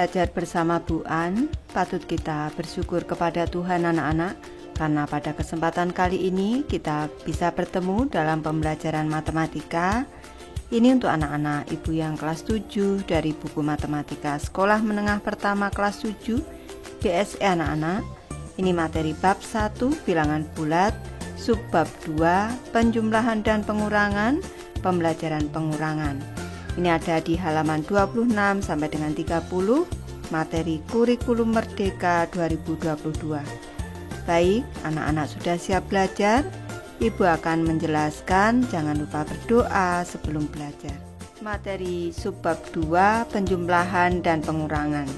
Belajar bersama Bu An, patut kita bersyukur kepada Tuhan anak-anak, karena pada kesempatan kali ini kita bisa bertemu dalam pembelajaran matematika. Ini untuk anak-anak ibu yang kelas 7 dari buku matematika Sekolah Menengah Pertama kelas 7 BSE anak-anak. Ini materi bab 1 bilangan bulat, subbab 2 penjumlahan dan pengurangan, pembelajaran pengurangan. Ini ada di halaman 26 sampai dengan 30, materi Kurikulum Merdeka 2022. Baik, anak-anak sudah siap belajar? Ibu akan menjelaskan, jangan lupa berdoa sebelum belajar. Materi subbab 2 penjumlahan dan pengurangan.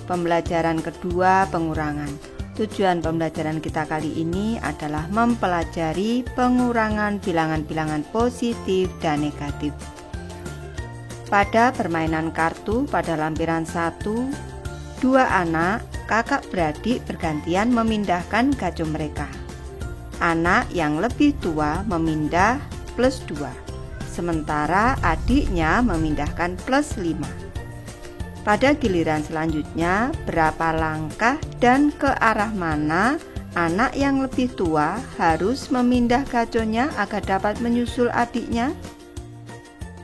Pembelajaran kedua pengurangan. Tujuan pembelajaran kita kali ini adalah mempelajari pengurangan bilangan-bilangan positif dan negatif. Pada permainan kartu pada lampiran 1, dua anak kakak beradik bergantian memindahkan gaco mereka. Anak yang lebih tua memindah plus 2, sementara adiknya memindahkan plus 5. Pada giliran selanjutnya, berapa langkah dan ke arah mana anak yang lebih tua harus memindah gaconya agar dapat menyusul adiknya?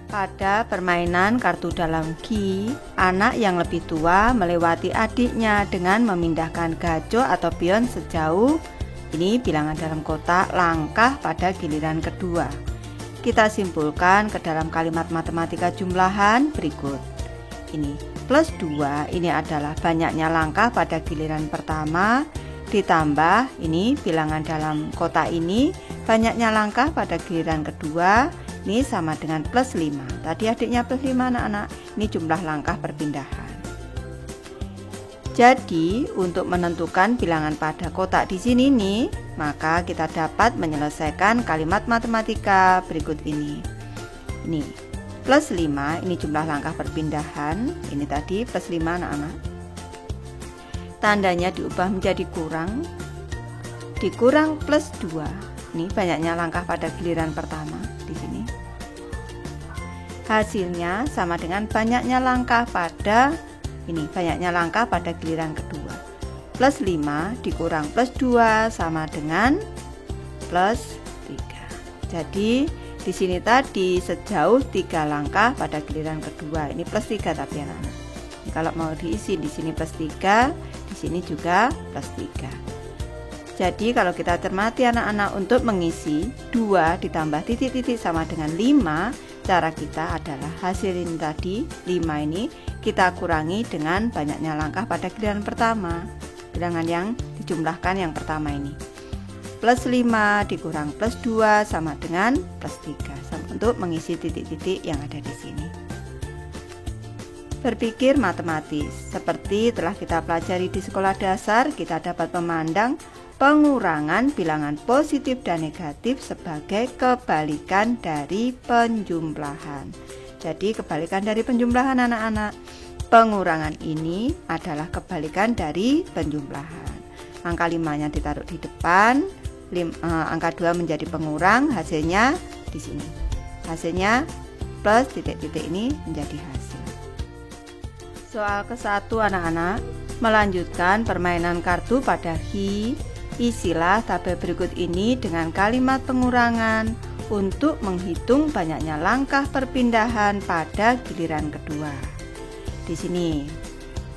Pada permainan kartu dalam Ki, anak yang lebih tua melewati adiknya dengan memindahkan gaco atau pion sejauh, ini bilangan dalam kotak, langkah pada giliran kedua. Kita simpulkan ke dalam kalimat matematika jumlahan berikut. Ini plus 2, ini adalah banyaknya langkah pada giliran pertama, ditambah ini bilangan dalam kotak ini, banyaknya langkah pada giliran kedua, ini sama dengan plus 5. Tadi adiknya plus 5 anak-anak. Ini jumlah langkah perpindahan. Jadi, untuk menentukan bilangan pada kotak di sini nih, maka kita dapat menyelesaikan kalimat matematika berikut ini. Ini plus 5, ini jumlah langkah perpindahan. Ini tadi plus 5 anak-anak. Tandanya diubah menjadi kurang. Dikurang plus 2. Ini banyaknya langkah pada giliran pertama di sini. Hasilnya sama dengan banyaknya langkah pada banyaknya langkah pada giliran kedua. Plus 5 dikurang plus 2 sama dengan plus 3. Jadi di sini tadi sejauh 3 langkah pada giliran kedua. Ini plus 3 tapi anak-anak. Kalau mau diisi di sini plus 3, di sini juga plus 3. Jadi kalau kita cermati anak-anak, untuk mengisi 2 ditambah titik-titik sama dengan 5, cara kita adalah hasil ini tadi 5 ini kita kurangi dengan banyaknya langkah pada giliran pertama, bilangan yang dijumlahkan yang pertama ini. Plus 5 dikurang plus 2 sama dengan plus 3 untuk mengisi titik-titik yang ada di sini. Berpikir matematis, seperti telah kita pelajari di sekolah dasar, kita dapat memandang pengurangan bilangan positif dan negatif sebagai kebalikan dari penjumlahan. Jadi kebalikan dari penjumlahan anak-anak. Pengurangan ini adalah kebalikan dari penjumlahan. Angka 5-nya ditaruh di depan, angka 2 menjadi pengurang, hasilnya di sini. Hasilnya plus titik-titik ini menjadi hasil. Soal ke-1 anak-anak, melanjutkan permainan kartu pada Hi. Isilah tabel berikut ini dengan kalimat pengurangan untuk menghitung banyaknya langkah perpindahan pada giliran kedua. Di sini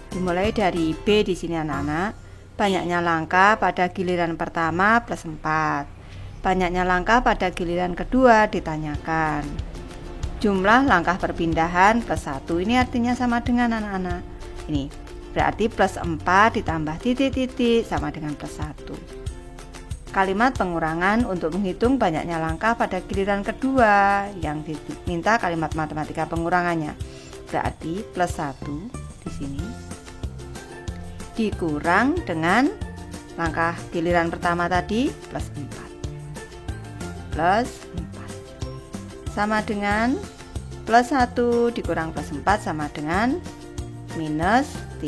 dimulai dari B di sini anak-anak. Banyaknya langkah pada giliran pertama plus 4. Banyaknya langkah pada giliran kedua ditanyakan. Jumlah langkah perpindahan plus 1, ini artinya sama dengan anak-anak. Ini berarti plus 4 ditambah titik-titik sama dengan plus 1. Kalimat pengurangan untuk menghitung banyaknya langkah pada giliran kedua, yang diminta kalimat matematika pengurangannya. Berarti plus 1 di sini dikurang dengan langkah giliran pertama tadi plus 4. Plus 4 sama dengan plus 1 dikurang plus 4 sama dengan minus 3.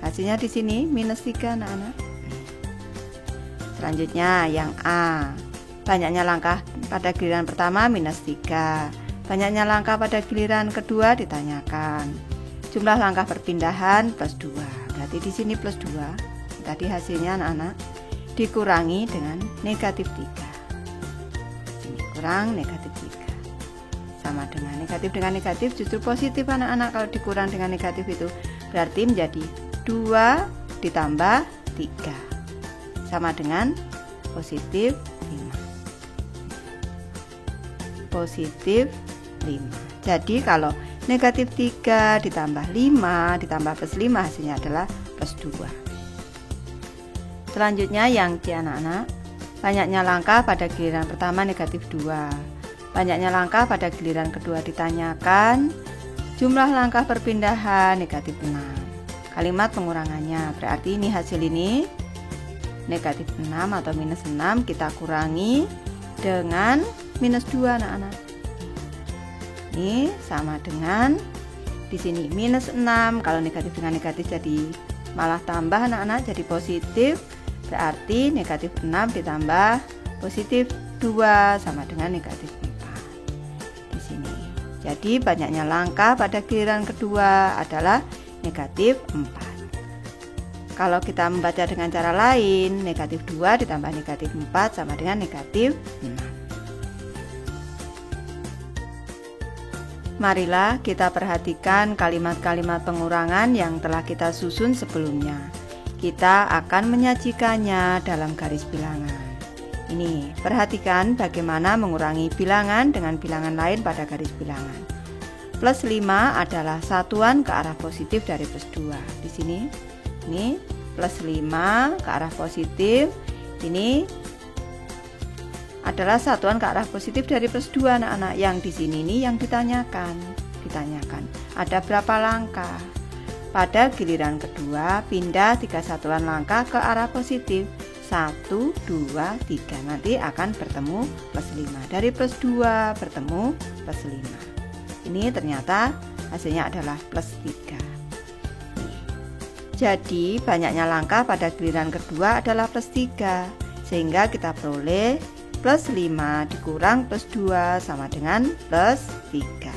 Hasilnya di sini minus 3 anak-anak. Selanjutnya yang A. Banyaknya langkah pada giliran pertama minus 3. Banyaknya langkah pada giliran kedua ditanyakan. Jumlah langkah perpindahan plus 2. Berarti di sini plus 2. Tadi hasilnya anak-anak dikurangi dengan negatif 3. Ini kurang negatif 3. Sama dengan negatif justru positif anak-anak. Kalau dikurang dengan negatif itu berarti menjadi 2 ditambah 3. Sama dengan positif 5. Positif 5. Jadi kalau negatif 3 ditambah 5 ditambah plus 5 hasilnya adalah plus 2. Selanjutnya yang C anak-anak, banyaknya langkah pada giliran pertama negatif 2. Banyaknya langkah pada giliran kedua ditanyakan. Jumlah langkah perpindahan negatif 6. Kalimat pengurangannya berarti ini hasil ini negatif 6 atau minus 6 kita kurangi dengan minus 2 anak-anak. Ini sama dengan di sini minus 6. Kalau negatif dengan negatif jadi malah tambah anak-anak, jadi positif. Berarti negatif 6 ditambah positif 2 sama dengan negatif 4 di sini. Jadi banyaknya langkah pada giliran kedua adalah negatif 4. Kalau kita membaca dengan cara lain, negatif 2 ditambah negatif 4 sama dengan negatif 6. Marilah kita perhatikan kalimat-kalimat pengurangan yang telah kita susun sebelumnya. Kita akan menyajikannya dalam garis bilangan. Ini, perhatikan bagaimana mengurangi bilangan dengan bilangan lain pada garis bilangan. Plus 5 adalah satuan ke arah positif dari plus 2. Di sini, ini plus 5 ke arah positif. Ini adalah satuan ke arah positif dari plus 2 anak-anak. Yang di sini ini yang ditanyakan ada berapa langkah. Pada giliran kedua pindah 3 satuan langkah ke arah positif. 1, 2, 3. Nanti akan bertemu plus 5. Dari plus 2 bertemu plus 5. Ini ternyata hasilnya adalah plus 3. Jadi banyaknya langkah pada giliran kedua adalah plus 3. Sehingga kita peroleh plus 5 dikurang plus 2 sama dengan plus 3.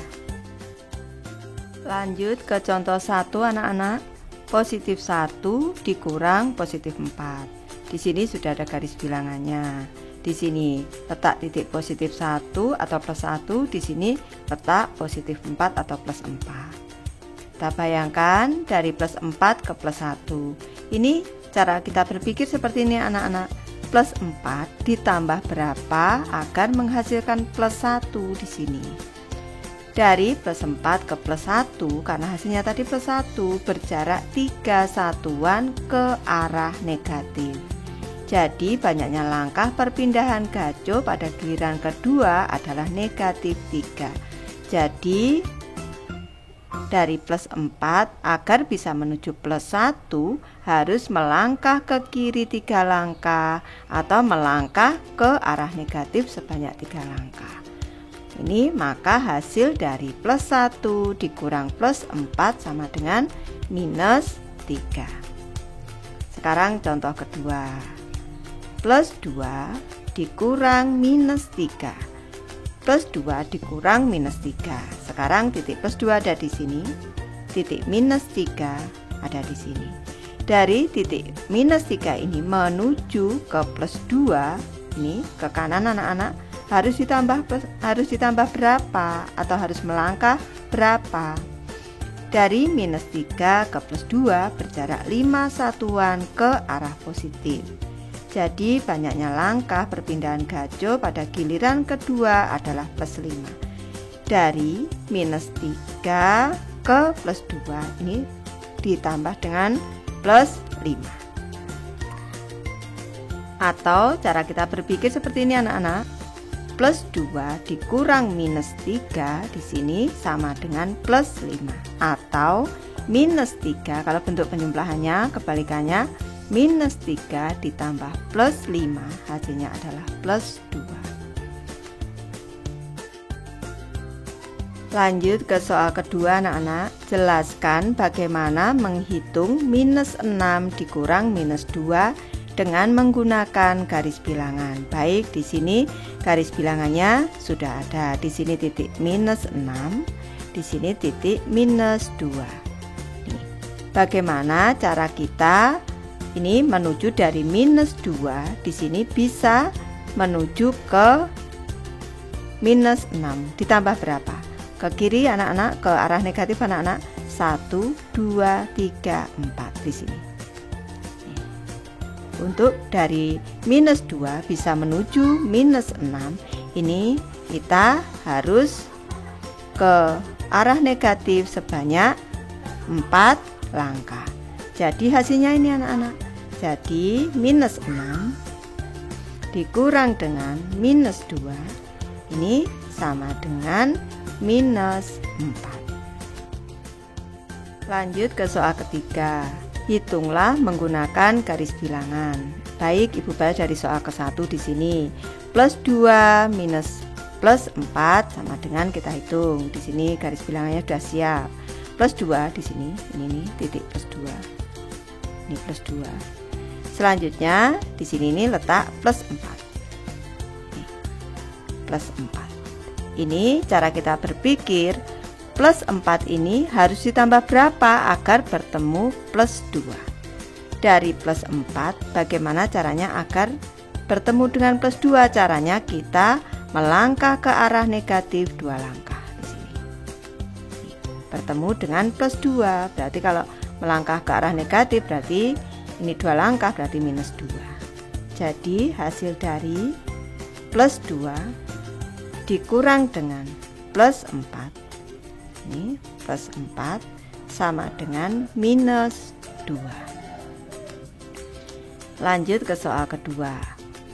Lanjut ke contoh 1 anak-anak. Positif 1 dikurang positif 4. Di sini sudah ada garis bilangannya. Di sini letak titik positif 1 atau plus 1. Di sini letak positif 4 atau plus 4. Kita bayangkan dari plus 4 ke plus 1. Ini cara kita berpikir seperti ini anak-anak. Plus 4 ditambah berapa agar menghasilkan plus 1 di sini. Dari plus 4 ke plus 1 karena hasilnya tadi plus 1 berjarak 3 satuan ke arah negatif. Jadi banyaknya langkah perpindahan gajo pada giliran kedua adalah negatif 3. Jadi dari plus 4 agar bisa menuju plus 1 harus melangkah ke kiri 3 langkah atau melangkah ke arah negatif sebanyak 3 langkah. Ini maka hasil dari plus 1 dikurang plus 4 sama dengan minus 3. Sekarang contoh kedua. Plus 2 dikurang minus 3. Plus 2 dikurang minus 3. Sekarang titik plus 2 ada di sini. Titik minus 3 ada di sini. Dari titik minus 3 ini menuju ke plus 2, ini ke kanan anak-anak, harus ditambah berapa atau harus melangkah berapa? Dari minus 3 ke plus 2 berjarak 5 satuan ke arah positif. Jadi banyaknya langkah perpindahan gajo pada giliran kedua adalah plus 5. Dari minus 3 ke plus 2 ini ditambah dengan plus 5. Atau cara kita berpikir seperti ini anak-anak. Plus 2 dikurang minus 3 di sini sama dengan plus 5. Atau minus 3 kalau bentuk penjumlahannya kebalikannya, minus 3 ditambah plus 5 hasilnya adalah plus 2. Lanjut ke soal kedua anak-anak. Jelaskan bagaimana menghitung minus 6 dikurang minus 2 dengan menggunakan garis bilangan. Baik, di sini garis bilangannya sudah ada. Di sini titik minus 6, di sini titik minus 2. bagaimana cara kita ini menuju dari minus 2 di sini bisa menuju ke minus 6. Ditambah berapa? Ke kiri anak-anak, ke arah negatif anak-anak. 1, 2, 3, 4 di sini. Untuk dari minus 2 bisa menuju minus 6, ini kita harus ke arah negatif sebanyak 4 langkah. Jadi hasilnya ini anak-anak. Jadi minus 6 dikurang dengan minus 2 ini sama dengan minus 4. Lanjut ke soal ketiga. Hitunglah menggunakan garis bilangan. Baik, Ibu balas dari soal ke-1 di sini. Plus 2 minus plus 4 sama dengan kita hitung. Di sini garis bilangannya sudah siap. Plus 2 di sini. Ini nih titik plus 2. Ini plus 2. Selanjutnya di sini ini letak plus 4. Nih, plus 4. Ini cara kita berpikir. Plus 4 ini harus ditambah berapa agar bertemu plus 2. Dari plus 4 bagaimana caranya agar bertemu dengan plus 2? Caranya kita melangkah ke arah negatif 2 langkah di sini. Bertemu dengan plus 2. Berarti kalau melangkah ke arah negatif berarti ini 2 langkah berarti minus 2. Jadi hasil dari plus 2 dikurang dengan plus 4. Ini plus 4 sama dengan minus 2. Lanjut ke soal kedua.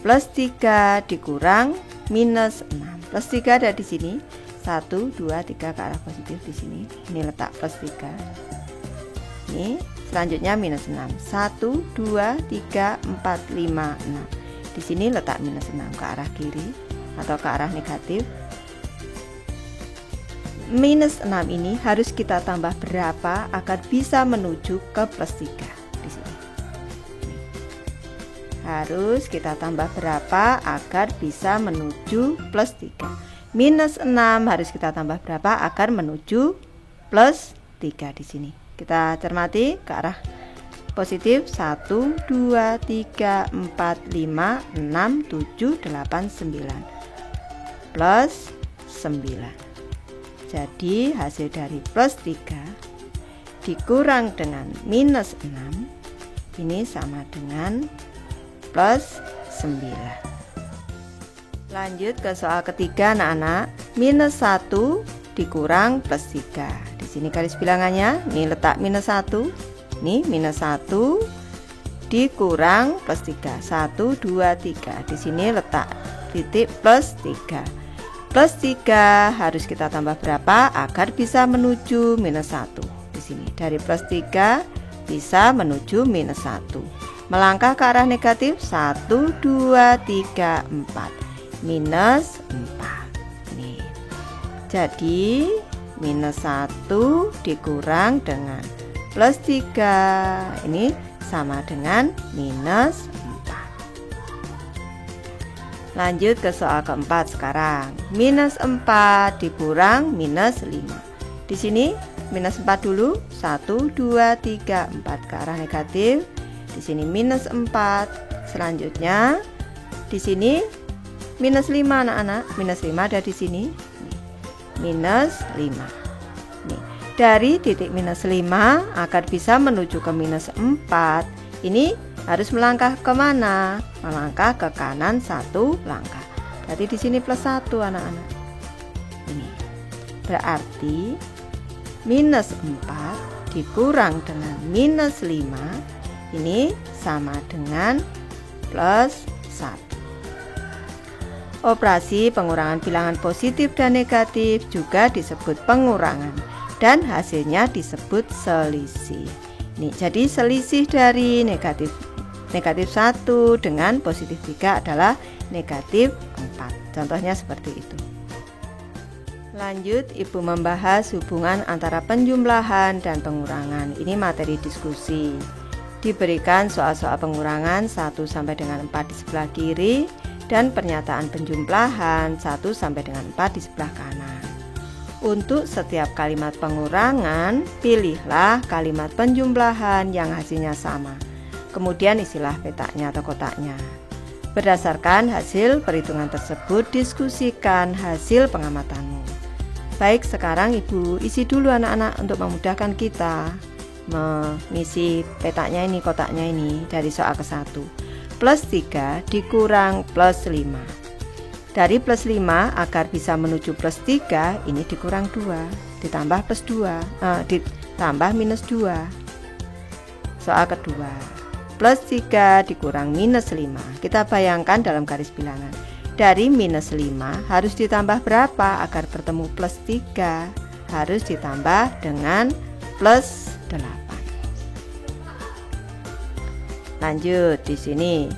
Plus 3 dikurang minus 6. Plus 3 ada di sini. 1, 2, 3 ke arah positif di sini. Ini letak plus 3. Ini selanjutnya minus 6. 1, 2, 3, 4, 5, 6. Di sini letak minus 6 ke arah kiri atau ke arah negatif. Minus 6 ini harus kita tambah berapa agar bisa menuju ke plus 3 di sini. Harus kita tambah berapa agar bisa menuju plus 3. Minus 6 harus kita tambah berapa agar menuju plus 3 di sini. Kita cermati ke arah positif. 1, 2, 3, 4, 5, 6, 7, 8, 9 plus 9. Jadi hasil dari plus 3 dikurang dengan minus 6 ini sama dengan plus 9. Lanjut ke soal ketiga anak-anak. Minus 1 dikurang plus 3. Di sini garis bilangannya, ini letak minus 1. Ini minus 1 dikurang plus 3. 1, 2, 3. Di sini letak titik plus 3. Plus 3 harus kita tambah berapa agar bisa menuju minus 1. Di sini dari plus 3 bisa menuju minus 1. Melangkah ke arah negatif. 1, 2, 3, 4. Minus 4. Nih. Jadi minus 1 dikurang dengan plus 3. Ini sama dengan minus 4. Lanjut ke soal keempat sekarang. Minus 4 dikurang minus 5. Di sini minus 4 dulu. 1, 2, 3, 4 ke arah negatif. Di sini minus 4. Selanjutnya di sini minus 5 anak-anak. Minus 5 ada di sini. Minus 5. Nih, dari titik minus 5 agar bisa menuju ke minus 4. Ini harus melangkah kemana? Melangkah ke kanan 1 langkah. Berarti di sini plus 1 anak-anak. Ini berarti minus 4 dikurang dengan minus 5 ini sama dengan plus 1. Operasi pengurangan bilangan positif dan negatif juga disebut pengurangan dan hasilnya disebut selisih. Nih, jadi selisih dari negatif 1 dengan positif 3 adalah negatif 4. Contohnya seperti itu. Lanjut, Ibu membahas hubungan antara penjumlahan dan pengurangan. Ini materi diskusi. Diberikan soal-soal pengurangan 1 sampai dengan 4 di sebelah kiri dan pernyataan penjumlahan 1 sampai dengan 4 di sebelah kanan. Untuk setiap kalimat pengurangan, pilihlah kalimat penjumlahan yang hasilnya sama. Kemudian isilah petaknya atau kotaknya. Berdasarkan hasil perhitungan tersebut, diskusikan hasil pengamatanmu. Baik, sekarang Ibu isi dulu anak-anak untuk memudahkan kita mengisi petaknya ini, kotaknya ini dari soal ke-1. Plus 3 dikurang plus 5. Dari plus 5 agar bisa menuju plus 3, ini dikurang 2, ditambah plus 2, ditambah minus 2. Soal kedua, plus 3 dikurang minus 5. Kita bayangkan dalam garis bilangan. Dari minus 5 harus ditambah berapa agar bertemu plus 3? Harus ditambah dengan plus 8. Lanjut di sini.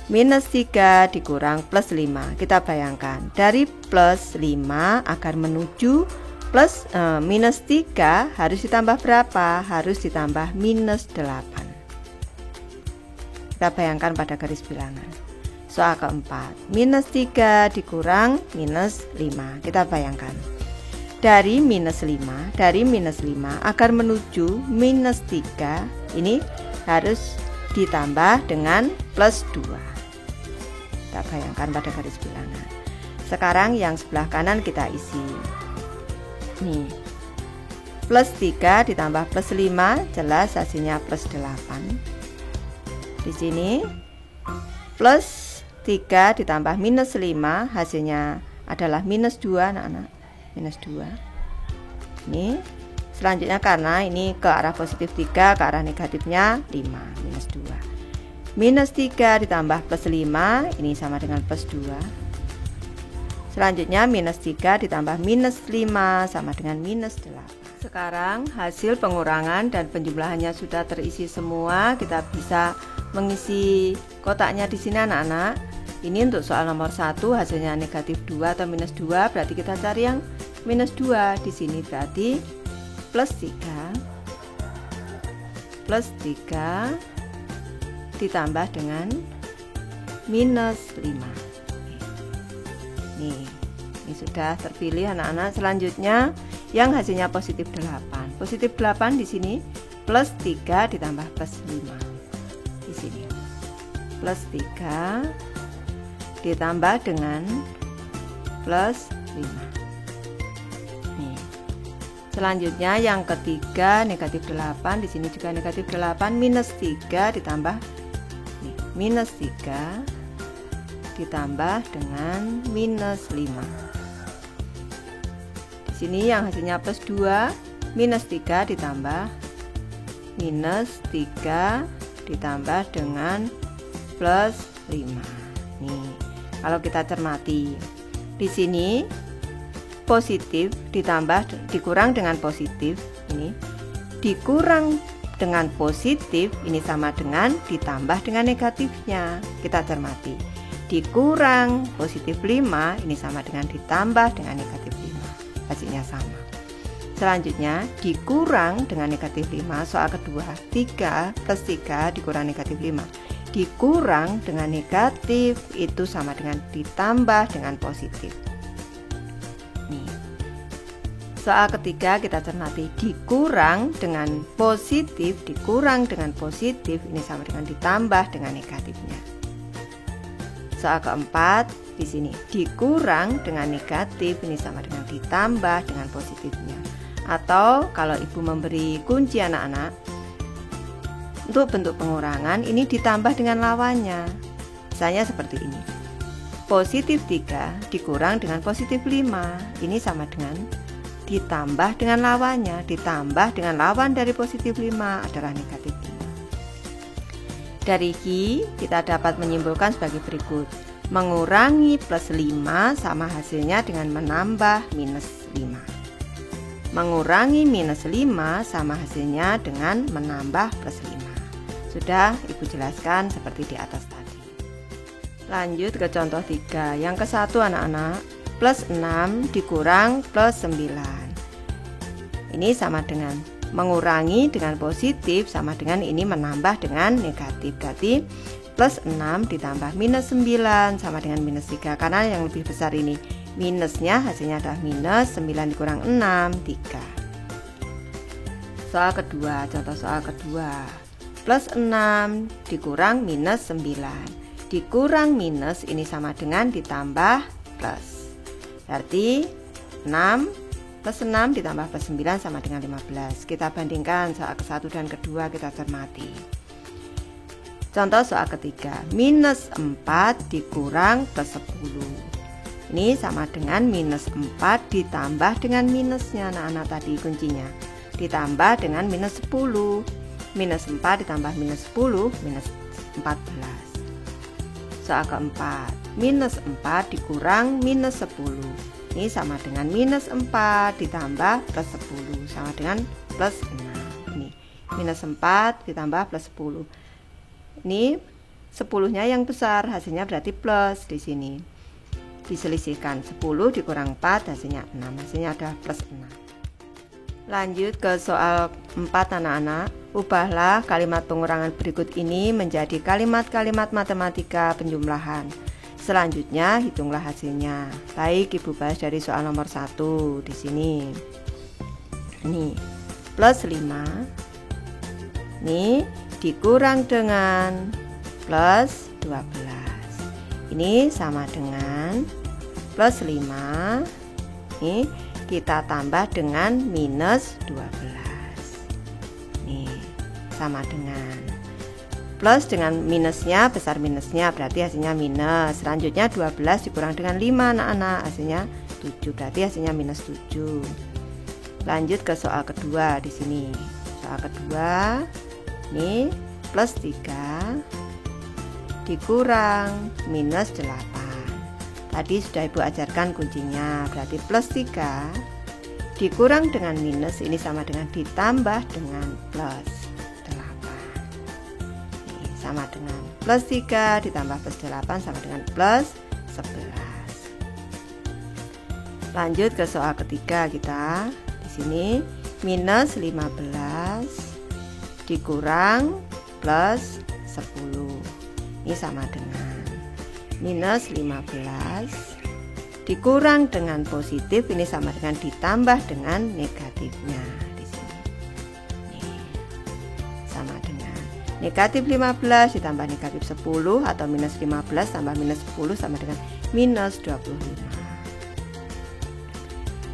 Minus 3 dikurang plus 5. Kita bayangkan dari plus 5 agar menuju plus minus 3 harus ditambah berapa? Harus ditambah minus 8. Kita bayangkan pada garis bilangan. Soal keempat, minus 3 dikurang minus 5. Kita bayangkan dari minus 5 agar menuju minus 3 ini harus ditambah dengan plus 2. Kita bayangkan pada garis bilangan. Sekarang yang sebelah kanan kita isi. Nih, plus 3 ditambah plus 5, jelas hasilnya plus 8. Di sini plus 3 ditambah minus 5, hasilnya adalah minus 2 anak-anak. Minus 2. Ini selanjutnya karena ini ke arah positif 3, ke arah negatifnya 5, minus 2. Minus 3 ditambah plus 5, ini sama dengan plus 2. Selanjutnya minus 3 ditambah minus 5 sama dengan minus 8. Sekarang hasil pengurangan dan penjumlahannya sudah terisi semua. Kita bisa mengisi kotaknya di sini anak-anak. Ini untuk soal nomor 1 hasilnya negatif 2 atau minus 2, berarti kita cari yang minus 2. Di sini berarti plus 3 ditambah dengan minus 5. Nih, ini sudah terpilih anak-anak. Selanjutnya yang hasilnya positif 8. Positif 8 di sini plus 3 ditambah plus 5. Di sini plus 3 ditambah dengan plus 5. Nih. Selanjutnya yang ketiga negatif 8, di sini juga negatif 8, minus 3 ditambah minus 3 ditambah dengan minus 5. Di sini yang hasilnya plus 2, minus 3 ditambah minus 3 ditambah dengan plus 5. Nih, kalau kita cermati di sini positif ditambah dikurang dengan positif, ini dikurang dengan positif ini sama dengan ditambah dengan negatifnya. Kita cermati. Dikurang positif 5 ini sama dengan ditambah dengan negatif 5. Hasilnya sama. Selanjutnya dikurang dengan negatif 5. Soal kedua, 3 plus 3 dikurang negatif 5. Dikurang dengan negatif itu sama dengan ditambah dengan positif. Nih. Soal ketiga kita cermati, dikurang dengan positif ini sama dengan ditambah dengan negatifnya. Soal keempat di sini dikurang dengan negatif ini sama dengan ditambah dengan positifnya. Atau kalau ibu memberi kunci anak-anak untuk bentuk pengurangan ini ditambah dengan lawannya. Misalnya seperti ini. Positif 3 dikurang dengan positif 5. Ini sama dengan ditambah dengan lawannya, ditambah dengan lawan dari positif 5 adalah negatif 5. Dari I kita dapat menyimpulkan sebagai berikut. Mengurangi plus 5 sama hasilnya dengan menambah minus 5. Mengurangi minus 5 sama hasilnya dengan menambah plus 5. Sudah ibu jelaskan seperti di atas tadi. Lanjut ke contoh 3. Yang ke-1 anak-anak, plus 6 dikurang plus 9. Ini sama dengan mengurangi dengan positif sama dengan ini menambah dengan negatif. Berarti plus 6 ditambah minus 9 sama dengan minus 3. Karena yang lebih besar ini Minusnya hasilnya adalah minus 9 dikurang 6, 3. Soal kedua, contoh soal kedua. Plus 6 dikurang minus 9. Dikurang minus ini sama dengan ditambah plus. Berarti 6 plus 6 ditambah plus 9 sama dengan 15. Kita bandingkan soal ke-1 dan kedua, kita cermati. Contoh soal ketiga, minus 4 dikurang plus 10. Ini sama dengan minus 4 ditambah dengan minusnya, anak-anak, tadi kuncinya. Ditambah dengan minus 10. Minus 4 ditambah minus 10, minus 14. Soal keempat, minus 4 dikurang minus 10. Ini sama dengan minus 4 ditambah plus 10, sama dengan plus 6. Ini minus 4 ditambah plus 10. Ini 10-nya yang besar, hasilnya berarti plus di sini. Diselisihkan 10 dikurang 4, hasilnya 6. Hasilnya ada plus 6. Lanjut ke soal 4, anak-anak. Ubahlah kalimat pengurangan berikut ini menjadi kalimat-kalimat matematika penjumlahan. Selanjutnya hitunglah hasilnya. Baik, Ibu bahas dari soal nomor 1 di sini. Ini plus 5. Ini dikurang dengan plus 12. Ini sama dengan plus 5. Ini kita tambah dengan minus 12. Ini sama dengan plus dengan minusnya, besar minusnya berarti hasilnya minus. Selanjutnya 12 dikurang dengan 5, anak-anak, hasilnya 7, berarti hasilnya minus 7. Lanjut ke soal kedua di sini. Soal kedua, ini plus 3 dikurang minus 8. Tadi sudah Ibu ajarkan kuncinya, berarti plus 3 dikurang dengan minus ini sama dengan ditambah dengan plus 8. Ini sama dengan plus 3 ditambah plus 8 sama dengan plus 11. Lanjut ke soal ketiga kita. Di sini minus 15 dikurang plus 10. Ini sama dengan minus 15 dikurang dengan positif, ini sama dengan ditambah dengan negatifnya di sini. Ini sama dengan negatif 15 ditambah negatif 10 atau minus 15 tambah minus 10 sama dengan minus 25.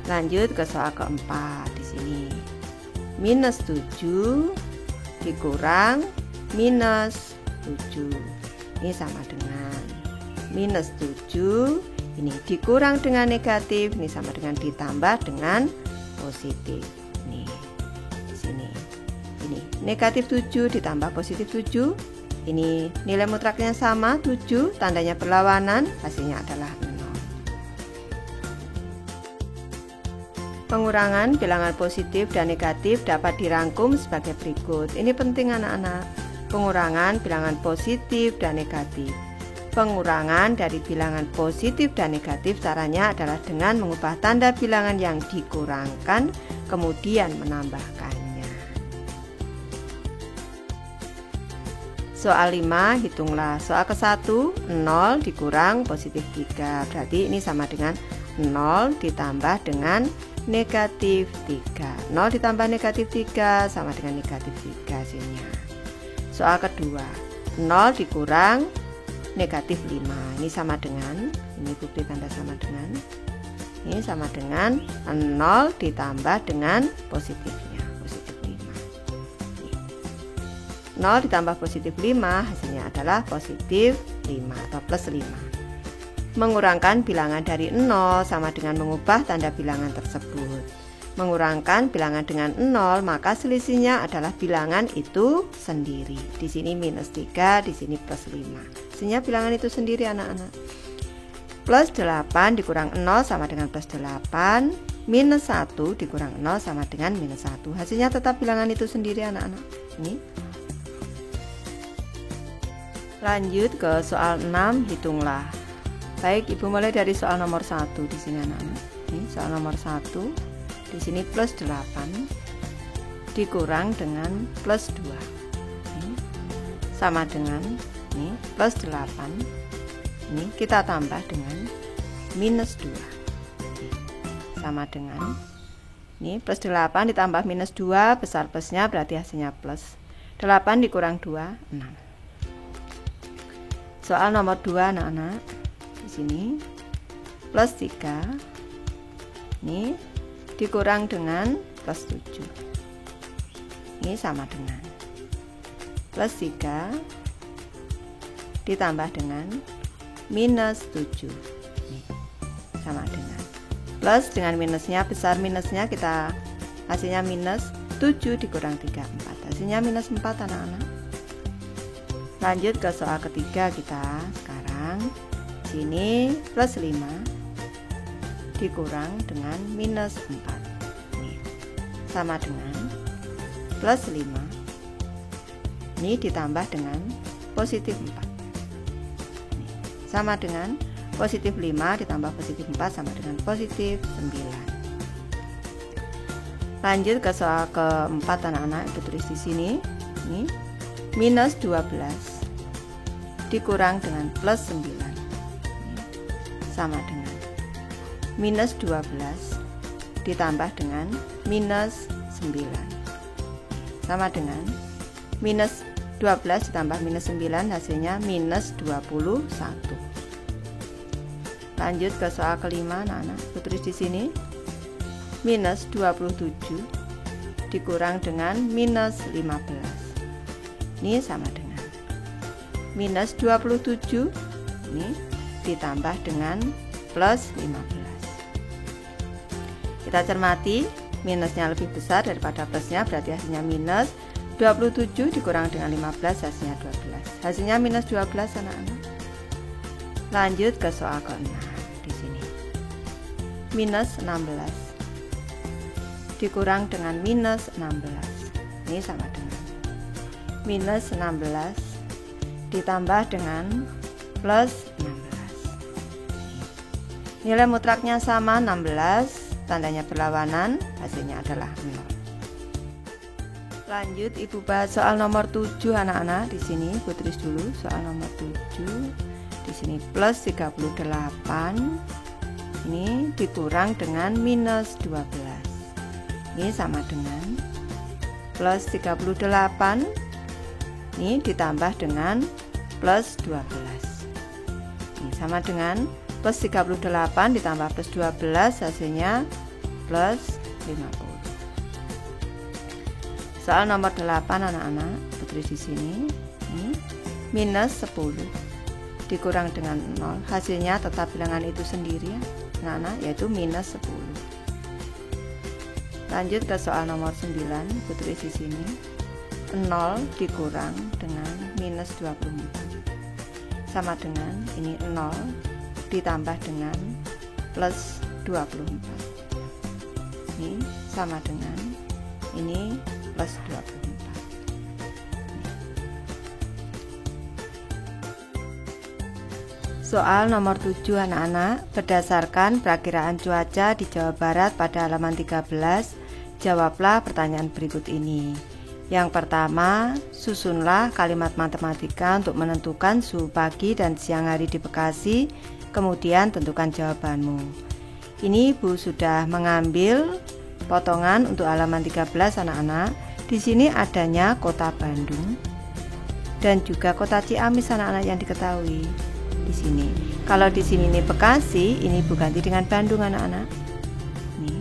Lanjut ke soal keempat di sini. Minus 7 dikurang minus 7. Ini sama dengan minus 7, ini dikurang dengan negatif, ini sama dengan ditambah dengan positif. Nih, di sini. Ini negatif 7 ditambah positif 7. Ini nilai mutlaknya sama, 7, tandanya berlawanan, hasilnya adalah 0. Pengurangan bilangan positif dan negatif dapat dirangkum sebagai berikut. Ini penting, anak-anak. Pengurangan bilangan positif dan negatif. Pengurangan dari bilangan positif dan negatif caranya adalah dengan mengubah tanda bilangan yang dikurangkan, kemudian menambahkannya. Soal 5, hitunglah. Soal ke-1, 0 dikurang positif 3. Berarti ini sama dengan 0 ditambah dengan negatif 3. 0 ditambah negatif 3 sama dengan negatif 3 hasilnya. Soal kedua, 0 dikurang negatif 5. Ini sama dengan, ini bukti tanda sama dengan, ini sama dengan 0 ditambah dengan positifnya, positif 5. 0 ditambah positif 5 hasilnya adalah positif 5 atau plus 5. Mengurangkan bilangan dari 0 sama dengan mengubah tanda bilangan tersebut. Mengurangkan bilangan dengan 0, maka selisihnya adalah bilangan itu sendiri. Di sini minus 3, di sini plus 5. Hasilnya bilangan itu sendiri, anak-anak. Plus 8 dikurang 0 sama dengan plus 8. Minus 1 dikurang 0 sama dengan minus 1. Hasilnya tetap bilangan itu sendiri, anak-anak. Ini. Lanjut ke soal 6, hitunglah. Baik, Ibu mulai dari soal nomor 1 di sini, anak-anak. Ini soal nomor 1. Di sini plus 8 dikurang dengan plus 2. Ini sama dengan ini plus 8. Ini kita tambah dengan minus 2. sama dengan ini plus 8 ditambah minus 2, besar plusnya berarti hasilnya plus. 8 dikurang 2, 6. Soal nomor 2 anak-anak. Di sini plus 3 ini dikurang dengan plus 7. Ini sama dengan plus 3 ditambah dengan minus 7. Ini sama dengan plus dengan minusnya, besar minusnya kita hasilnya minus 7 dikurang 3, 4. Hasilnya minus 4 anak-anak. Lanjut ke soal ketiga kita sekarang. Sini plus 5 dikurang dengan minus 4. Ini sama dengan plus 5. Ini ditambah dengan positif 4. Ini sama dengan positif 5 ditambah positif 4 sama dengan positif 9. Lanjut ke soal keempat anak-anak, itu tulis di sini. Ini minus 12 dikurang dengan plus 9. Ini sama dengan minus 12 ditambah dengan minus 9. Sama dengan minus 12 ditambah minus 9, hasilnya minus 21. Lanjut ke soal kelima anak-anak, tulis di sini. Minus 27 dikurang dengan minus 15. Ini sama dengan minus 27 ini ditambah dengan plus 15. Kita cermati, minusnya lebih besar daripada plusnya, berarti hasilnya minus. 27 dikurang dengan 15, hasilnya 12. Hasilnya minus 12 anak-anak. Lanjut ke soal ke-6 di sini. Minus 16 dikurang dengan minus 16. Ini sama dengan minus 16 ditambah dengan plus 16. Nilai mutlaknya sama 16, tandanya berlawanan, hasilnya adalah 0. Lanjut Ibu bahas soal nomor 7 anak-anak. Di sini Ibu tulis dulu soal nomor 7. Di sini plus 38 ini dikurang dengan minus 12. Ini sama dengan plus 38 ini ditambah dengan plus 12. Ini sama dengan plus 38 ditambah plus 12, hasilnya plus 50. Soal nomor 8 anak-anak, tulis di sini. Ini minus 10 dikurang dengan 0, hasilnya tetap bilangan itu sendiri ya anak-anak, yaitu minus 10. Lanjut ke soal nomor 9, tulis di sini. 0 dikurang dengan minus 24 sama dengan ini 0 ditambah dengan plus 24. Ini sama dengan ini plus 24. Soal nomor 7 anak-anak, berdasarkan perakiraan cuaca di Jawa Barat pada halaman 13, jawablah pertanyaan berikut ini. Yang pertama, susunlah kalimat matematika untuk menentukan suhu pagi dan siang hari di Bekasi, kemudian tentukan jawabanmu. Ini Ibu sudah mengambil potongan untuk halaman 13 anak-anak. Di sini adanya kota Bandung dan juga kota Ciamis anak-anak yang diketahui. Di sini. Kalau di sini ini Bekasi, ini Ibu ganti dengan Bandung anak-anak. Nih.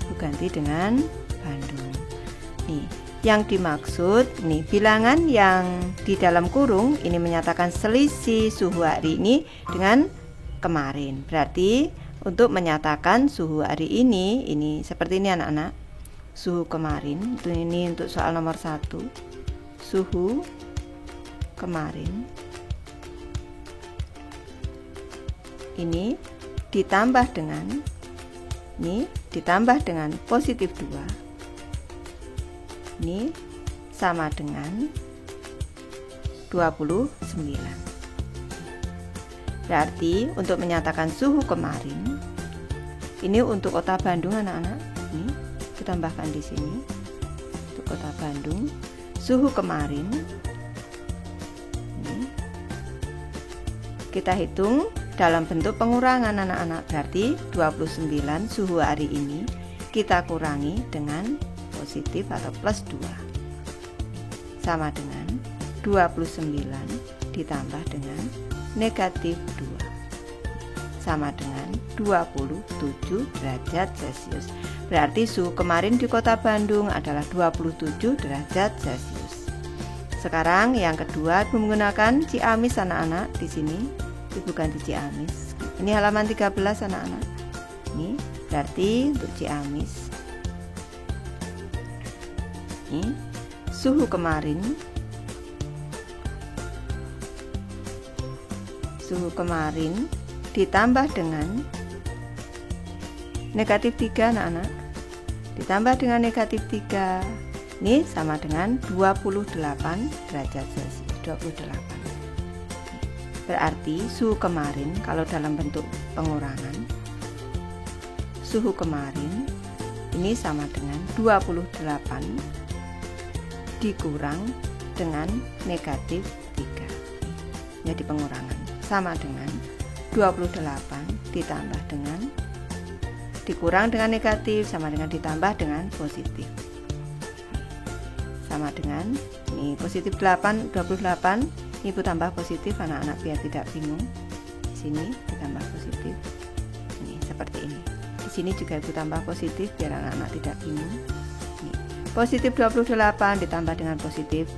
Ibu ganti dengan Bandung. Nih, yang dimaksud nih bilangan yang di dalam kurung ini menyatakan selisih suhu hari ini dengan kemarin. Berarti untuk menyatakan suhu hari ini seperti ini anak-anak. Suhu kemarin, ini untuk soal nomor 1. Suhu kemarin ini ditambah dengan positif 2. Ini sama dengan 29. Berarti untuk menyatakan suhu kemarin ini untuk kota Bandung anak-anak, ini ditambahkan di sini untuk kota Bandung suhu kemarin ini kita hitung dalam bentuk pengurangan anak-anak. Berarti 29 suhu hari ini kita kurangi dengan positif atau plus 2. Sama dengan 29 ditambah dengan negatif 2. Sama dengan 27 derajat Celcius. Berarti suhu kemarin di Kota Bandung adalah 27 derajat Celcius. Sekarang yang kedua, Ibu menggunakan Ciamis anak-anak. Di sini Ibu ganti Ciamis. Ini halaman 13 anak-anak. Ini berarti untuk Ciamis. Ini suhu kemarin. Suhu kemarin ditambah dengan negatif 3 anak-anak. Ditambah dengan negatif 3. Ini sama dengan 28 derajat Celcius. 28. Berarti suhu kemarin kalau dalam bentuk pengurangan, suhu kemarin ini sama dengan 28 dikurang dengan negatif 3. Jadi pengurangan sama dengan 28 ditambah dengan dikurang dengan negatif sama dengan ditambah dengan positif. Sama dengan ini positif 8, 28. Ibu tambah positif anak-anak biar tidak bingung. Di sini ditambah positif. Ini seperti ini. Di sini juga Ibu tambah positif biar anak-anak tidak bingung. Ini positif 28 ditambah dengan positif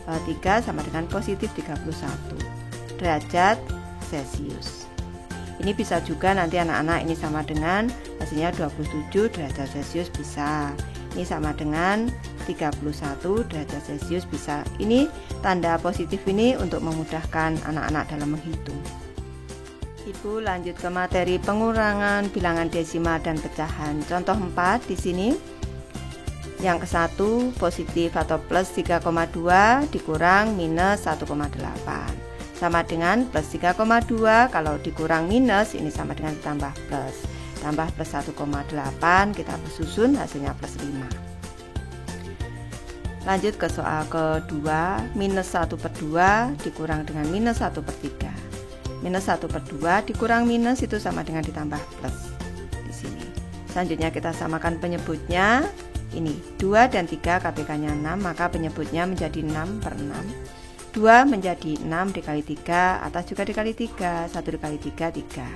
3 sama dengan positif 31 derajat Celcius. Ini bisa juga nanti anak-anak ini sama dengan hasilnya 27 derajat Celcius bisa. Ini sama dengan 31 derajat Celcius bisa. Ini tanda positif ini untuk memudahkan anak-anak dalam menghitung. Ibu lanjut ke materi pengurangan bilangan desimal dan pecahan. Contoh 4 di sini. Yang ke-1 positif atau plus 3,2 dikurang minus 1,8. Sama dengan plus 3,2 kalau dikurang minus ini sama dengan ditambah plus. Tambah plus 1,8 kita bersusun hasilnya plus 5. Lanjut ke soal kedua, minus 1/2 dikurang dengan minus 1/3. Minus 1/2 dikurang minus itu sama dengan ditambah plus di sini. Selanjutnya kita samakan penyebutnya. Ini 2 dan 3 KPK-nya 6, maka penyebutnya menjadi 6/6. 2 menjadi 6 dikali 3, atas juga dikali 3, 1 dikali 3, 3.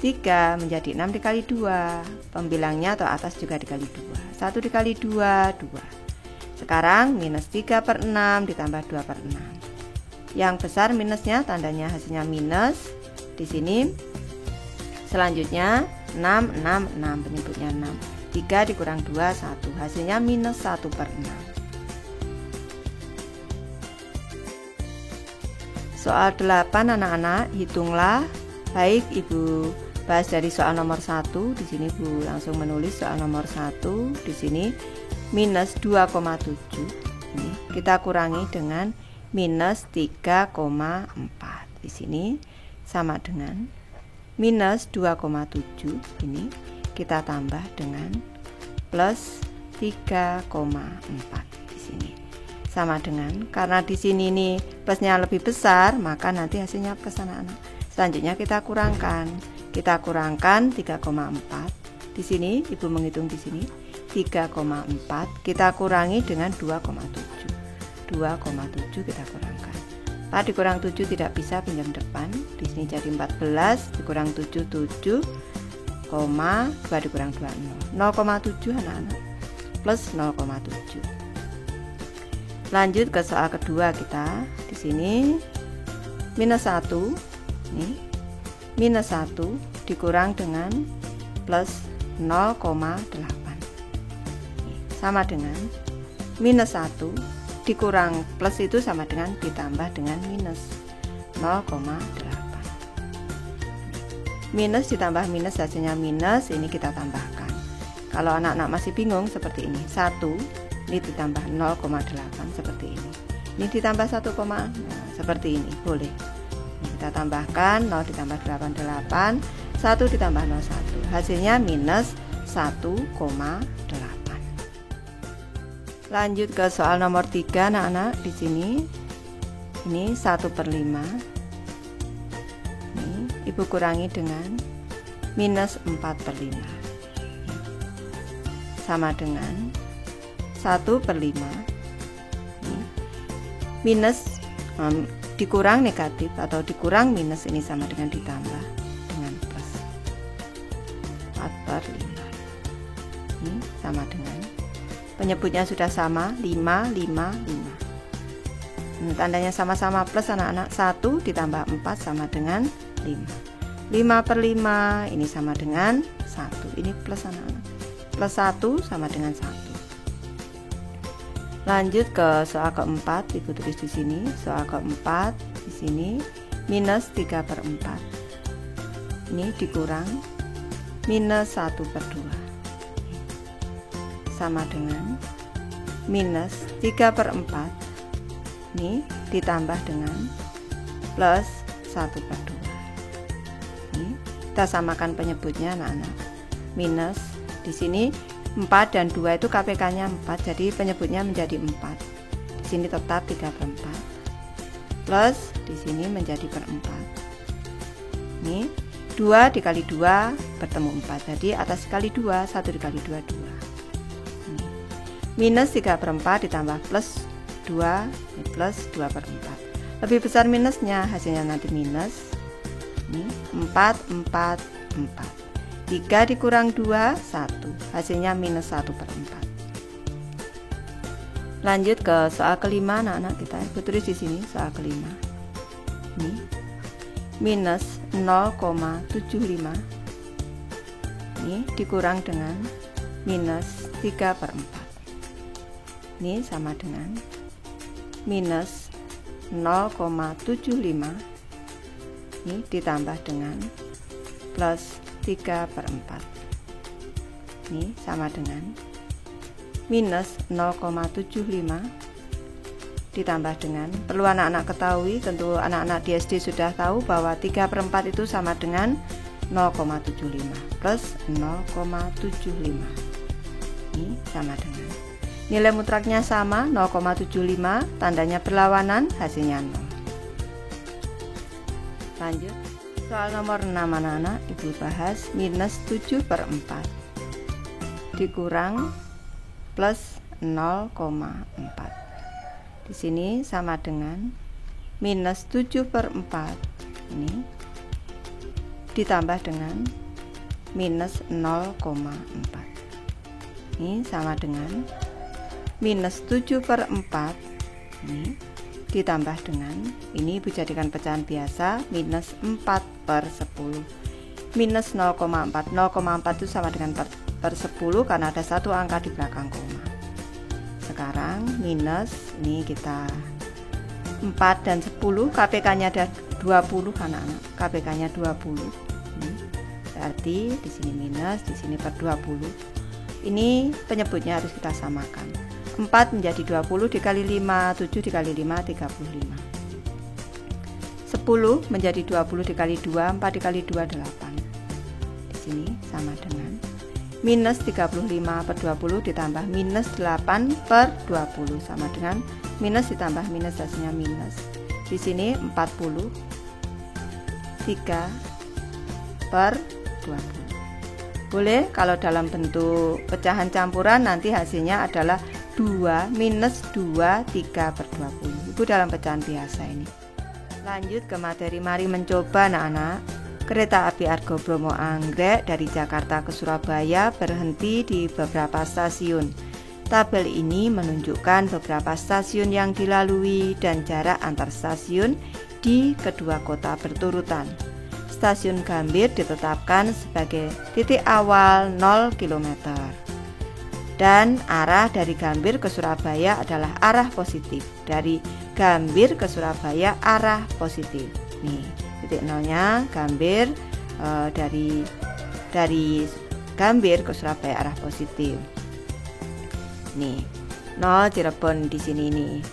3 menjadi 6 dikali 2, pembilangnya atau atas juga dikali 2, 1 dikali 2, 2. Sekarang minus 3/6 ditambah 2/6. Yang besar minusnya tandanya hasilnya minus. Di sini selanjutnya 6, 6, 6 penyebutnya 6. 3 dikurang 2, 1 hasilnya minus 1/6. Soal 8 anak-anak, hitunglah. Baik, Ibu bahas dari soal nomor 1. Di sini Bu langsung menulis soal nomor 1. Di sini minus 2,7. Ini kita kurangi dengan minus 3,4. Di sini sama dengan minus 2,7. Ini kita tambah dengan plus 3,4 di sini. Sama dengan karena di sini nih plusnya lebih besar, maka nanti hasilnya plus anak-anak. Selanjutnya kita kurangkan. Kita kurangkan 3,4. Di sini Ibu menghitung di sini 3,4 kita kurangi dengan 2,7. 2,7 kita kurangkan. 4 dikurang 7 tidak bisa pinjam depan. Di sini jadi 14 dikurang 7 7, 2 dikurang 2 0. 0,7 anak-anak. Plus 0,7. Lanjut ke soal kedua kita. Di sini minus 1. Nih. Minus 1 dikurang dengan plus 0,8. Sama dengan minus 1 dikurang plus itu sama dengan ditambah dengan minus 0,8. Minus ditambah minus hasilnya minus, ini kita tambahkan. Kalau anak-anak masih bingung seperti ini, 1 ini ditambah 0,8 seperti ini. Ini ditambah 1, seperti ini, boleh. Ini kita tambahkan 0 ditambah 88, 1 ditambah 01. Hasilnya minus 1,8. Lanjut ke soal nomor 3 anak-anak. Di sini ini 1/5 Ini Ibu kurangi dengan minus 4/5 sama dengan 1/5. Minus dikurang negatif atau dikurang minus ini sama dengan ditambah dengan plus 4/5. Ini sama dengan, penyebutnya sudah sama, 5, 5, 5. Tandanya sama-sama plus anak-anak. 1 ditambah 4 sama dengan 5. 5/5 ini sama dengan 1. Ini plus anak-anak. Plus 1 sama dengan 1. Lanjut ke soal keempat, Ibu tulis di sini. Soal keempat di sini minus 3/4. Ini dikurang minus 1/2 sama dengan minus 3/4. Ini ditambah dengan plus 1/2. Ini kita samakan penyebutnya anak-anak. Minus di sini 4 dan 2 itu KPK-nya 4, jadi penyebutnya menjadi 4. Di sini tetap 3/4. Plus di sini menjadi per 4. Ini 2 dikali 2 bertemu 4. Jadi atas kali 2, 1 dikali 2, 2. Minus 3/4 ditambah plus 2, ini plus 2/4. Lebih besar minusnya, hasilnya nanti minus. Ini 4, 4, 4. 3 dikurang 2, 1. Hasilnya minus 1/4. Lanjut ke soal kelima anak-anak kita. Ibu tulis di sini soal kelima. Ini minus 0,75. Ini dikurang dengan minus 3/4. Ini sama dengan minus 0,75. Ini ditambah dengan plus 3/4. Ini sama dengan minus 0,75 ditambah dengan, perlu anak-anak ketahui, tentu anak-anak di SD sudah tahu bahwa 3/4 itu sama dengan 0,75 plus 0,75. Ini sama dengan, nilai mutlaknya sama 0,75, tandanya berlawanan, hasilnya 0. Lanjut soal nomor 6 anak-anak, Ibu bahas minus 7/4 dikurang plus 0,4. Di sini sama dengan minus 7/4 ini ditambah dengan minus 0,4. Ini sama dengan minus 7/4 ini ditambah dengan, ini Ibu jadikan pecahan biasa, minus 4/10. Minus 0,4. 0,4 itu sama dengan per 10 karena ada satu angka di belakang koma. Sekarang minus, ini kita 4 dan 10, KPK-nya ada 20 anak-anak. KPK-nya 20. Berarti di sini minus, di sini per 20. Ini penyebutnya harus kita samakan. 4 menjadi 20 dikali 5, 7 dikali 5, 35. 10 menjadi 20 dikali 2, 4 dikali 2, 8. Di sini sama dengan minus 35 per 20 ditambah minus 8 per 20 sama dengan minus ditambah minus, hasilnya minus. Di sini 40 3 per 20. Boleh kalau dalam bentuk pecahan campuran nanti hasilnya adalah 2 minus 2 3 per 20. Ibu dalam pecahan biasa ini. Lanjut ke materi, mari mencoba anak-anak. Kereta api Argo Bromo Anggrek dari Jakarta ke Surabaya berhenti di beberapa stasiun. Tabel ini menunjukkan beberapa stasiun yang dilalui dan jarak antar stasiun di kedua kota berturutan. Stasiun Gambir ditetapkan sebagai titik awal 0 km. Dan arah dari Gambir ke Surabaya adalah arah positif. Dari Gambir ke Surabaya arah positif. Nih, titik nolnya Gambir, dari Gambir ke Surabaya arah positif. Nih, 0 Cirebon di sini nih.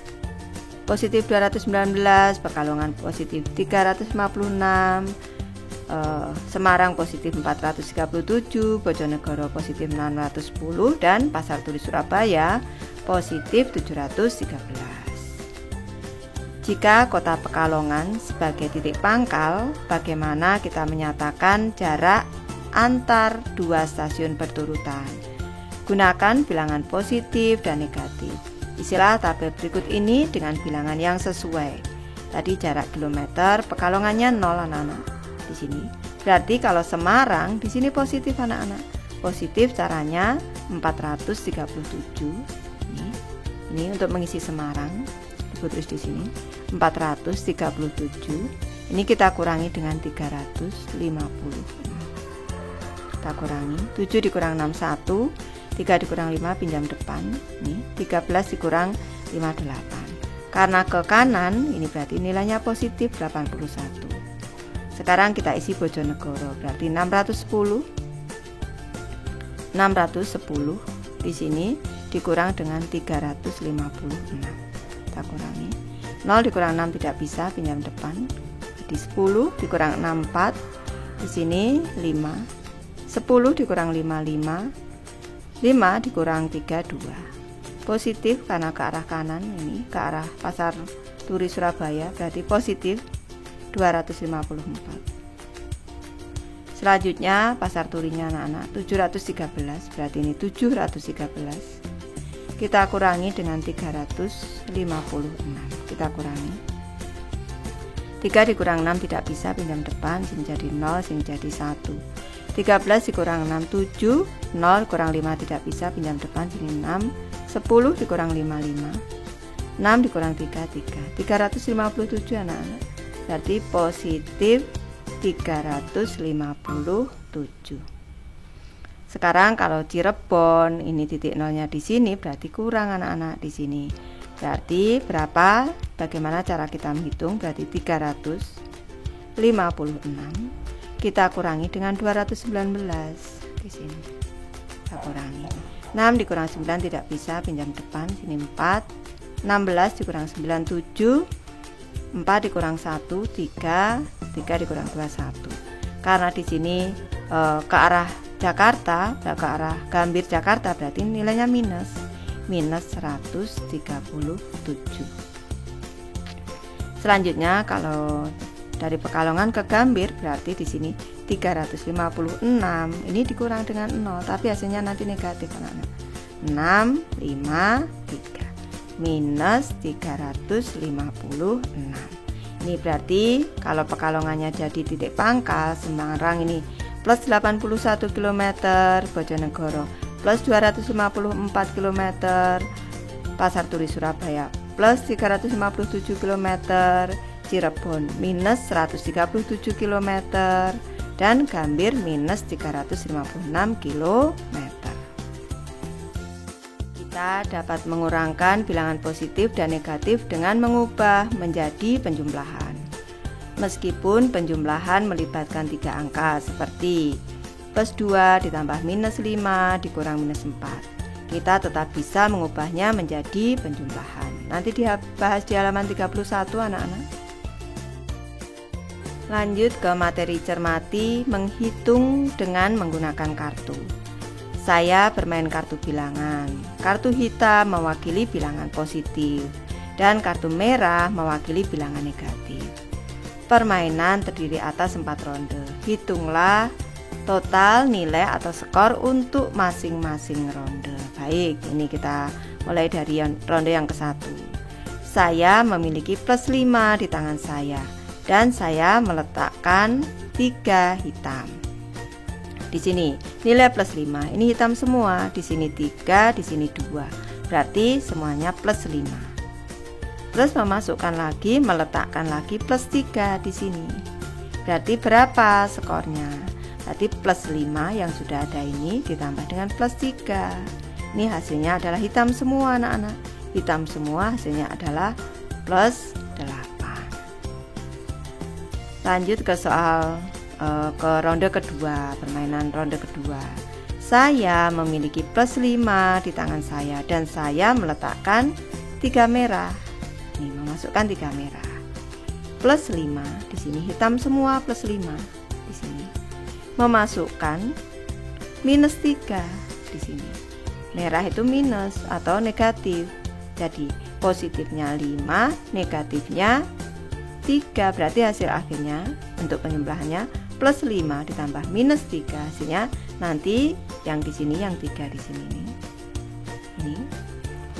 Positif 219, Pekalongan positif 356, Semarang positif 437, Bojonegoro positif 610, dan Pasar Turi Surabaya positif 713. Jika kota Pekalongan sebagai titik pangkal, bagaimana kita menyatakan jarak antar dua stasiun berturutan? Gunakan bilangan positif dan negatif. Isilah tabel berikut ini dengan bilangan yang sesuai. Tadi jarak kilometer, Pekalongannya 0 anak-anak. Di sini. Berarti kalau Semarang di sini positif anak-anak. Positif caranya 437. Ini untuk mengisi Semarang. Ditulis di sini 437. Ini kita kurangi dengan 350. Kita kurangi 7 dikurang 6 1, 3 dikurang 5 pinjam depan. Ini 13 dikurang 58. Karena ke kanan ini berarti nilainya positif 81. Sekarang kita isi Bojonegoro, berarti 610 di sini dikurang dengan 356. Kita kurangi 0 dikurang 6 tidak bisa, pinjam depan. Jadi 10 dikurang 6 4. Di sini 5. 10 dikurang 5 5. 5 dikurang 3 2. Positif karena ke arah kanan, ini ke arah Pasar Turi Surabaya, berarti positif 254. Selanjutnya Pasar Turinya anak-anak 713, berarti ini 713. Kita kurangi dengan 356. Kita kurangi 3 dikurang 6 tidak bisa, pinjam depan. Sini jadi 0, sini jadi 1. 13 dikurang 6 7. 0 kurang 5 tidak bisa, pinjam depan. Sini 6. 10 dikurang 5 5. 6 dikurang 3 3. 357 anak-anak. Berarti positif 357. Sekarang kalau Cirebon ini titik nolnya di sini, berarti kurang anak-anak di sini. Berarti berapa? Bagaimana cara kita menghitung? Berarti 356. Kita kurangi dengan 219 di sini. Kita kurangi. 6 dikurang 9 tidak bisa, pinjam depan. Sini 4. 16 dikurang 9 7. 4 dikurang 1 3. 3 dikurang 2 1. Karena di sini ke arah Jakarta, ke arah Gambir Jakarta, berarti nilainya minus 137. Selanjutnya kalau dari Pekalongan ke Gambir, berarti di sini 356. Ini dikurang dengan 0, tapi hasilnya nanti negatif anak-anak. 6 5 3 minus 356. Ini berarti kalau Pekalongannya jadi titik pangkal, Semarang ini plus 81 km, Bojonegoro plus 254 km, Pasar Turi Surabaya plus 357 km, Cirebon minus 137 km, dan Gambir minus 356 km. Kita dapat mengurangkan bilangan positif dan negatif dengan mengubah menjadi penjumlahan. Meskipun penjumlahan melibatkan 3 angka seperti plus 2 ditambah minus 5 dikurang minus 4, kita tetap bisa mengubahnya menjadi penjumlahan. Nanti dibahas di halaman 31 anak-anak. Lanjut ke materi cermati menghitung dengan menggunakan kartu. Saya bermain kartu bilangan. Kartu hitam mewakili bilangan positif dan kartu merah mewakili bilangan negatif. Permainan terdiri atas 4 ronde. Hitunglah total nilai atau skor untuk masing-masing ronde. Baik, ini kita mulai dari ronde yang ke-1. Saya memiliki plus 5 di tangan saya dan saya meletakkan 3 hitam. Di sini nilai plus 5. Ini hitam semua. Di sini 3, di sini 2. Berarti semuanya plus 5. Terus memasukkan lagi, meletakkan lagi plus 3 di sini. Berarti berapa skornya? Berarti plus 5 yang sudah ada ini ditambah dengan plus 3. Ini hasilnya adalah hitam semua anak-anak. Hitam semua hasilnya adalah plus 8. Lanjut ke soal ke ronde kedua, permainan ronde kedua. Saya memiliki plus 5 di tangan saya dan saya meletakkan 3 merah. Nih, memasukkan 3 merah. Plus 5 di sini hitam semua plus 5 di sini. Memasukkan minus 3 di sini. Merah itu minus atau negatif. Jadi positifnya 5, negatifnya 3. Berarti hasil akhirnya untuk penyembelahannya plus 5 ditambah minus 3. Hasilnya nanti yang di sini, yang 3 di sini nih. Ini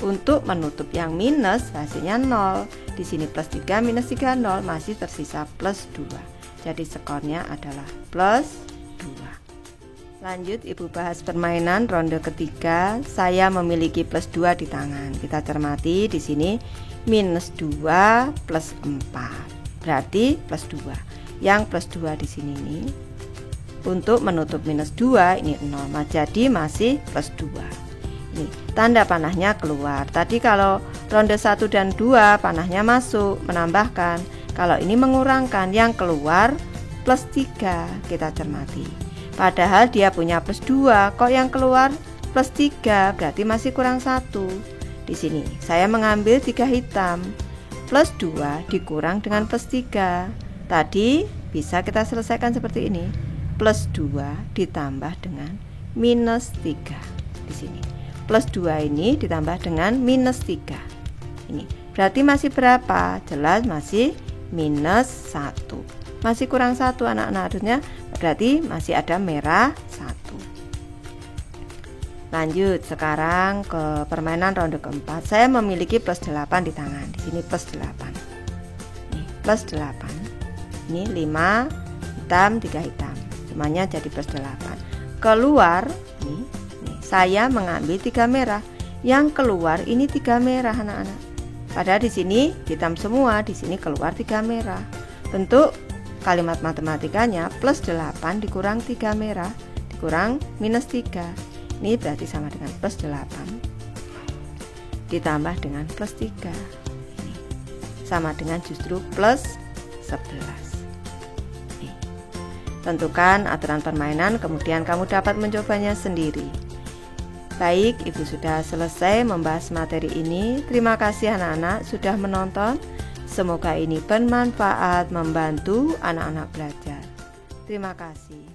untuk menutup yang minus hasilnya 0. Di sini plus 3 minus 3 0, masih tersisa plus 2. Jadi skornya adalah plus 2. Lanjut Ibu bahas permainan ronde ketiga. Saya memiliki plus 2 di tangan. Kita cermati di sini minus 2 plus 4. Berarti plus 2. Yang plus 2 di sini nih. Untuk menutup minus 2 ini 0. Jadi masih plus 2. Ini tanda panahnya keluar. Tadi kalau ronde 1 dan 2 panahnya masuk menambahkan. Kalau ini mengurangkan, yang keluar plus 3. Kita cermati. Padahal dia punya plus 2, kok yang keluar plus 3, berarti masih kurang 1. Di sini saya mengambil 3 hitam. Plus 2 dikurang dengan plus 3. Tadi bisa kita selesaikan seperti ini. Plus 2 ditambah dengan minus 3. Di sini. Plus 2 ini ditambah dengan minus 3. Ini berarti masih berapa? Jelas masih minus 1. Masih kurang 1 anak-anak, harusnya berarti masih ada merah 1. Lanjut sekarang ke permainan ronde keempat. Saya memiliki plus 8 di tangan. Di sini plus 8. Nih, plus 8. Ini 5 hitam, 3 hitam. Semuanya jadi plus 8. Keluar nih, saya mengambil 3 merah. Yang keluar ini 3 merah anak-anak. Padahal di sini hitam semua, di sini keluar 3 merah. Bentuk kalimat matematikanya plus 8 dikurang 3 merah dikurang minus 3. Ini berarti sama dengan plus 8 ditambah dengan plus 3. Ini sama dengan justru plus 11. Nih. Tentukan aturan permainan, kemudian kamu dapat mencobanya sendiri. Baik, Ibu sudah selesai membahas materi ini. Terima kasih anak-anak sudah menonton. Semoga ini bermanfaat membantu anak-anak belajar. Terima kasih.